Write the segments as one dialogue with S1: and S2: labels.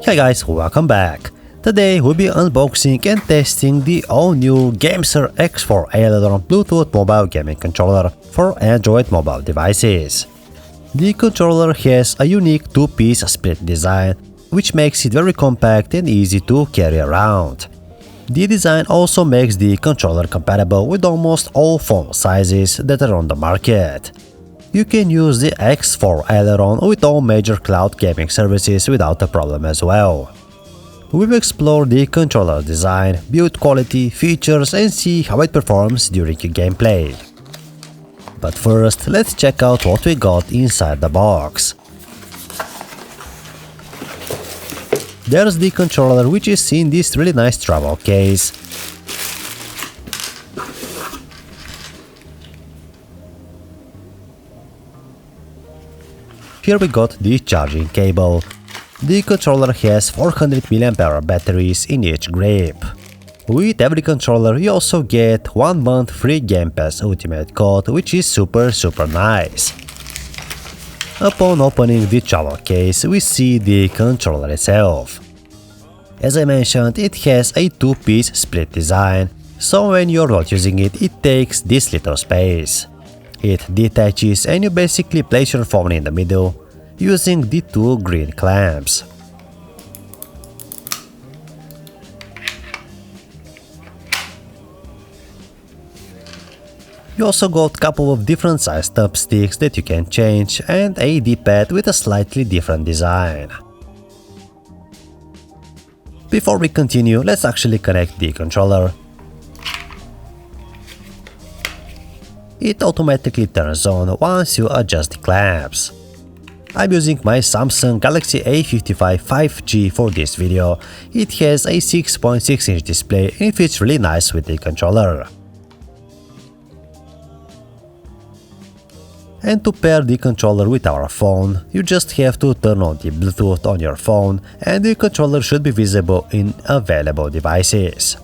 S1: Hey guys, welcome back! Today we'll be unboxing and testing the all-new GameSir X4 Aileron Bluetooth mobile gaming controller for Android mobile devices. The controller has a unique two-piece split design, which makes it very compact and easy to carry around. The design also makes the controller compatible with almost all phone sizes that are on the market. You can use the X4 Aileron with all major cloud gaming services without a problem as well. We will explore the controller design, build quality, features, and see how it performs during your gameplay. But first, let's check out what we got inside the box. There's the controller, which is in this really nice travel case. Here we got the charging cable. The controller has 400 mAh batteries in each grip. With every controller you also get 1 month free Game Pass Ultimate code, which is super nice. Upon opening the travel case, we see the controller itself. As I mentioned, it has a two-piece split design, so when you're not using it, it takes this little space. It detaches and you basically place your phone in the middle, using the two green clamps. You also got a couple of different size thumbsticks that you can change and a D-pad with a slightly different design. Before we continue, let's actually connect the controller. It automatically turns on once you adjust the clamps. I'm using my Samsung Galaxy A55 5G for this video. It has a 6.6-inch display and it fits really nice with the controller. And to pair the controller with our phone, you just have to turn on the Bluetooth on your phone and the controller should be visible in available devices.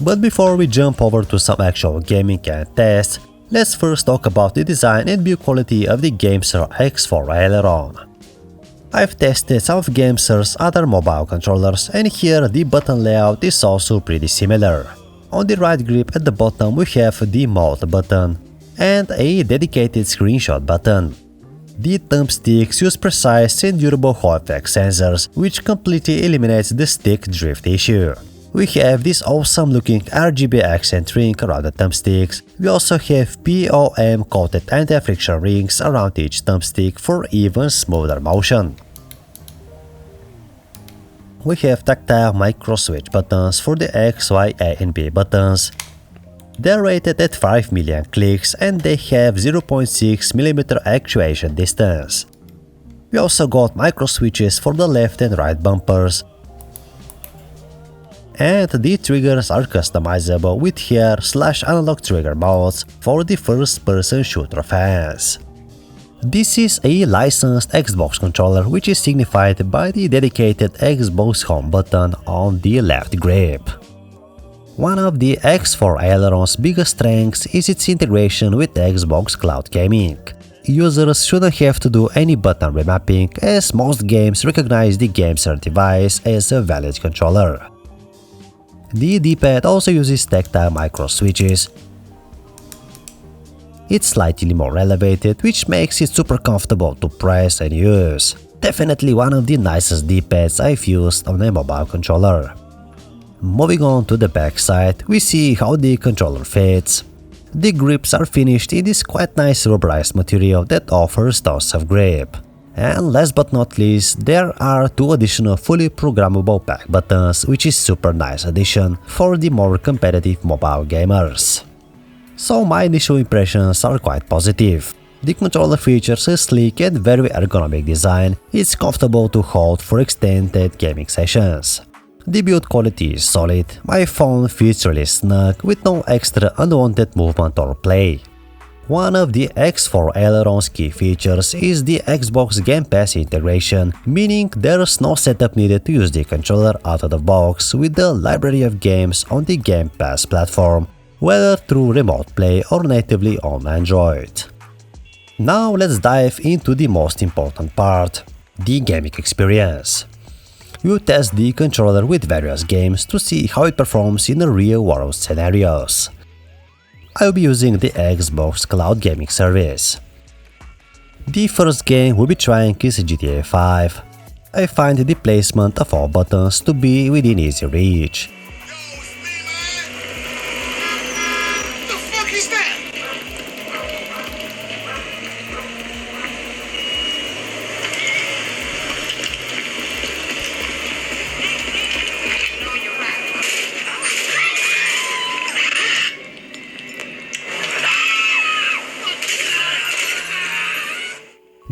S1: But before we jump over to some actual gaming and tests, let's first talk about the design and build quality of the GameSir X4 Aileron. I've tested some of GameSir's other mobile controllers and here the button layout is also pretty similar. On the right grip at the bottom we have the mode button and a dedicated screenshot button. The thumbsticks use precise and durable Hall effect sensors, which completely eliminates the stick drift issue. We have this awesome looking RGB accent ring around the thumbsticks. We also have POM coated anti-friction rings around each thumbstick for even smoother motion. We have tactile micro switch buttons for the X, Y, A and B buttons. They're rated at 5 million clicks and they have 0.6mm actuation distance. We also got micro switches for the left and right bumpers. And the triggers are customizable with hair/analog trigger modes for the first-person shooter fans. This is a licensed Xbox controller, which is signified by the dedicated Xbox Home button on the left grip. One of the X4 Aileron's biggest strengths is its integration with Xbox Cloud Gaming. Users shouldn't have to do any button remapping, as most games recognize the GameSir device as a valid controller. The D-pad also uses tactile micro switches. It's slightly more elevated, which makes it super comfortable to press and use. Definitely one of the nicest D-pads I've used on a mobile controller. Moving on to the back side, we see how the controller fits. The grips are finished in this quite nice rubberized material that offers tons of grip. And last but not least, there are two additional fully programmable back buttons, which is super nice addition for the more competitive mobile gamers. So my initial impressions are quite positive. The controller features a sleek and very ergonomic design. It's comfortable to hold for extended gaming sessions. The build quality is solid. My phone fits really snug with no extra unwanted movement or play. One of the X4 Aileron's key features is the Xbox Game Pass integration, meaning there's no setup needed to use the controller out of the box with the library of games on the Game Pass platform, whether through remote play or natively on Android. Now let's dive into the most important part. The gaming experience. You test the controller with various games to see how it performs in real-world scenarios. I will be using the Xbox Cloud Gaming Service. The first game we'll be trying is GTA 5. I find the placement of all buttons to be within easy reach.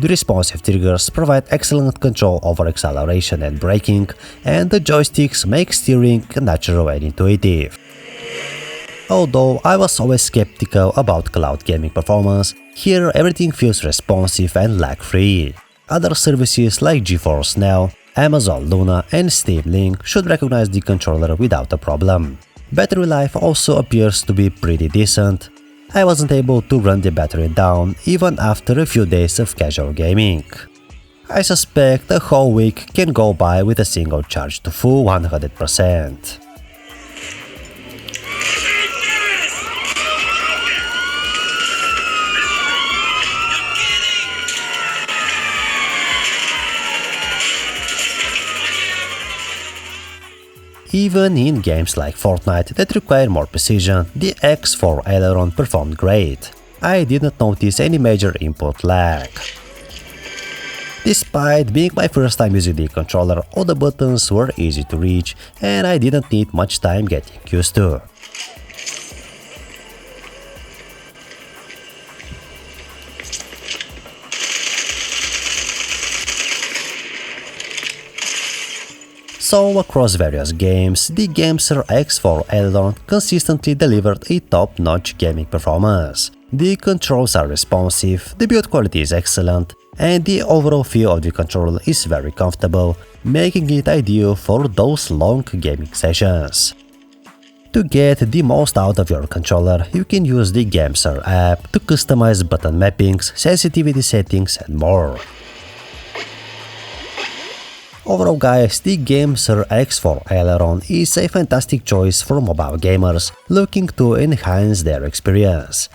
S1: The responsive triggers provide excellent control over acceleration and braking, and the joysticks make steering natural and intuitive. Although I was always skeptical about cloud gaming performance, here everything feels responsive and lag-free. Other services like GeForce Now, Amazon Luna and Steam Link should recognize the controller without a problem. Battery life also appears to be pretty decent. I wasn't able to run the battery down even after a few days of casual gaming. I suspect a whole week can go by with a single charge to full 100%. Even in games like Fortnite that require more precision, the X4 Aileron performed great. I didn't notice any major input lag. Despite being my first time using the controller, all the buttons were easy to reach and I didn't need much time getting used to. So across various games, the GameSir X4 Aileron consistently delivered a top-notch gaming performance. The controls are responsive, the build quality is excellent, and the overall feel of the controller is very comfortable, making it ideal for those long gaming sessions. To get the most out of your controller, you can use the GameSir app to customize button mappings, sensitivity settings, and more. Overall guys, the GameSir X4 Aileron is a fantastic choice for mobile gamers looking to enhance their experience.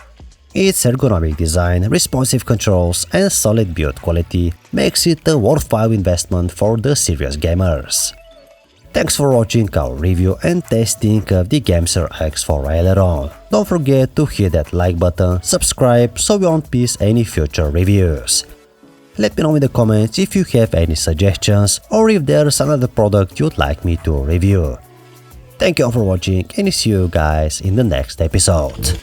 S1: Its ergonomic design, responsive controls, and solid build quality makes it a worthwhile investment for the serious gamers. Thanks for watching our review and testing of the GameSir X4 Aileron. Don't forget to hit that like button, subscribe so you won't miss any future reviews. Let me know in the comments if you have any suggestions or if there's another product you'd like me to review. Thank you all for watching and see you guys in the next episode.